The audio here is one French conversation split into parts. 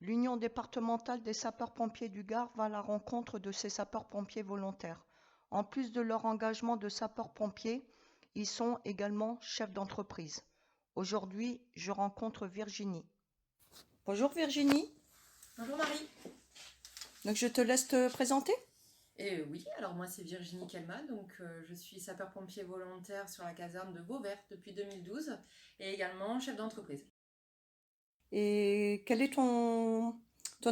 L'Union départementale des sapeurs-pompiers du Gard va à la rencontre de ces sapeurs-pompiers volontaires. En plus de leur engagement de sapeurs-pompiers, ils sont également chefs d'entreprise. Aujourd'hui, je rencontre Virginie. Bonjour Virginie. Bonjour Marie. Donc je te laisse te présenter. Oui, alors moi c'est Virginie Kelma, donc je suis sapeur-pompier volontaire sur la caserne de Vauvert depuis 2012 et également chef d'entreprise. Et quelle est ton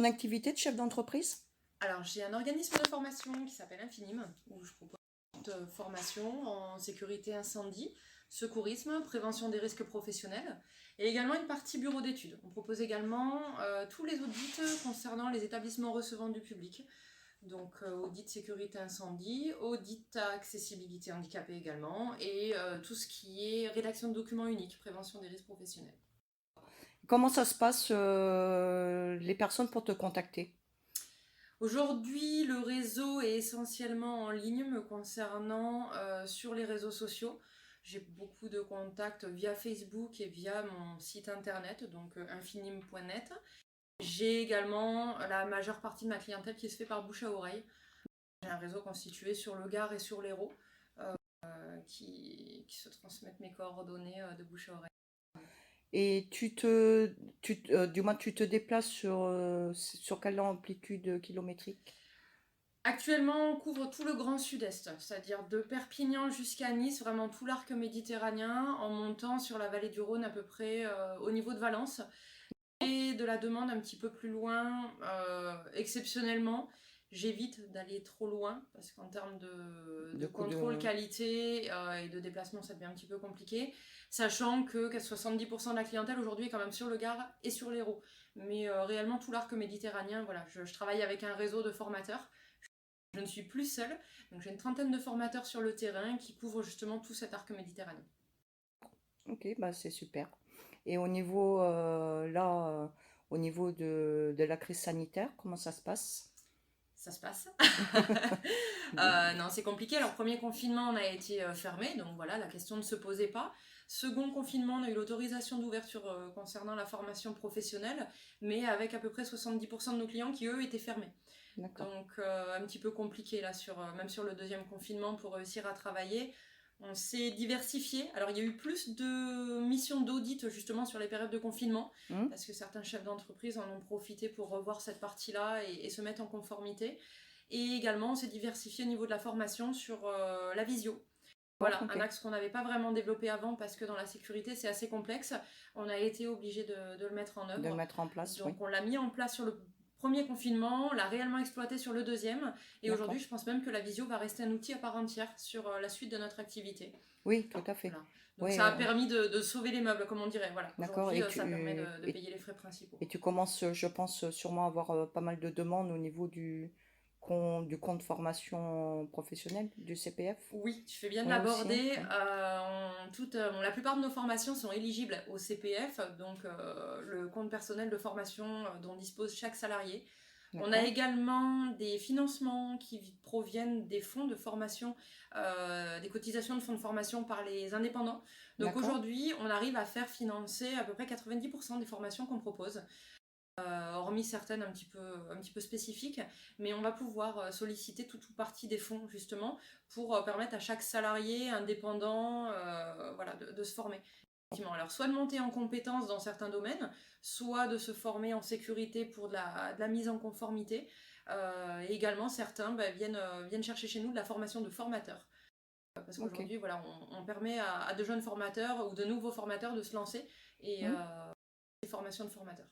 activité de chef d'entreprise? Alors j'ai un organisme de formation qui s'appelle Infinim, où je propose une formation en sécurité incendie, secourisme, prévention des risques professionnels et également une partie bureau d'études. On propose également tous les audits concernant les établissements recevant du public. Donc audit sécurité incendie, audit accessibilité handicapée également, et tout ce qui est rédaction de documents uniques, prévention des risques professionnels. Comment ça se passe, les personnes pour te contacter? Aujourd'hui, le réseau est essentiellement en ligne me concernant sur les réseaux sociaux. J'ai beaucoup de contacts via Facebook et via mon site internet, donc infinim.net. J'ai également la majeure partie de ma clientèle qui se fait par bouche à oreille. J'ai un réseau constitué sur le Gard et sur l'Hérault qui se transmettent mes coordonnées de bouche à oreille. Et du moins, tu te déplaces sur quelle amplitude kilométrique? Actuellement, on couvre tout le Grand Sud-Est, c'est-à-dire de Perpignan jusqu'à Nice, vraiment tout l'arc méditerranéen, en montant sur la vallée du Rhône à peu près au niveau de Valence. Et de la demande un petit peu plus loin, exceptionnellement, j'évite d'aller trop loin parce qu'en termes de contrôle qualité et de déplacement, ça devient un petit peu compliqué. Sachant que 70% de la clientèle aujourd'hui est quand même sur le Gard et sur l'Hérault. Mais réellement, tout l'arc méditerranéen, voilà, je travaille avec un réseau de formateurs. Je ne suis plus seule, donc j'ai une trentaine de formateurs sur le terrain qui couvrent justement tout cet arc méditerranéen. Ok, bah c'est super. Et au niveau, au niveau de la crise sanitaire, comment ça se passe? Ça se passe. Non, c'est compliqué. Alors, premier confinement, on a été fermé, donc voilà, la question ne se posait pas. Second confinement, on a eu l'autorisation d'ouverture concernant la formation professionnelle, mais avec à peu près 70% de nos clients qui, eux, étaient fermés. Donc, un petit peu compliqué, là, même sur le deuxième confinement, pour réussir à travailler. On s'est diversifié. Alors, il y a eu plus de missions d'audit justement sur les périodes de confinement, parce que certains chefs d'entreprise en ont profité pour revoir cette partie-là et se mettre en conformité. Et également, on s'est diversifié au niveau de la formation sur la visio. Voilà, un axe qu'on n'avait pas vraiment développé avant parce que dans la sécurité, c'est assez complexe. On a été obligé de le mettre en œuvre. De le mettre en place, donc, on l'a mis en place sur le premier confinement, l'a réellement exploité sur le deuxième. Et aujourd'hui, je pense même que la visio va rester un outil à part entière sur la suite de notre activité. Oui, tout à fait. Voilà. Donc ça a permis de sauver les meubles, comme on dirait. Voilà. Aujourd'hui, ça permet de payer les frais principaux. Et tu commences, je pense, sûrement à avoir pas mal de demandes au niveau du compte formation professionnelle, du CPF. Oui, tu fais bien de l'aborder. La plupart de nos formations sont éligibles au CPF, donc le compte personnel de formation dont dispose chaque salarié. On a également des financements qui proviennent des fonds de formation, des cotisations de fonds de formation par les indépendants. Donc aujourd'hui, on arrive à faire financer à peu près 90% des formations qu'on propose. Hormis certaines un petit peu spécifiques, mais on va pouvoir solliciter toute ou partie des fonds justement pour permettre à chaque salarié indépendant de se former. Alors soit de monter en compétences dans certains domaines, soit de se former en sécurité pour de la mise en conformité. Et également certains viennent chercher chez nous de la formation de formateurs. Parce qu'aujourd'hui, voilà, on permet à de jeunes formateurs ou de nouveaux formateurs de se lancer et des formations de formateurs.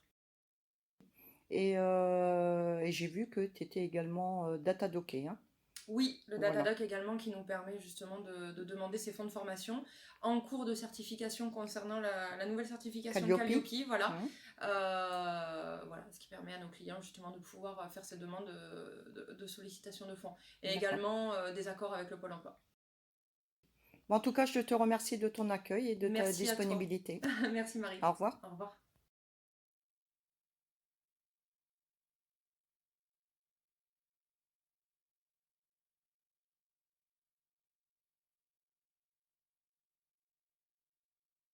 Et j'ai vu que tu étais également Datadocké, hein? Oui, le Datadoc également qui nous permet justement de demander ces fonds de formation en cours de certification concernant la nouvelle certification Calliope, voilà. Voilà, ce qui permet à nos clients justement de pouvoir faire ces demandes de sollicitation de fonds. Et également des accords avec le Pôle emploi. Bon, en tout cas, je te remercie de ton accueil et de ta disponibilité. Merci Marie. Au revoir. Au revoir.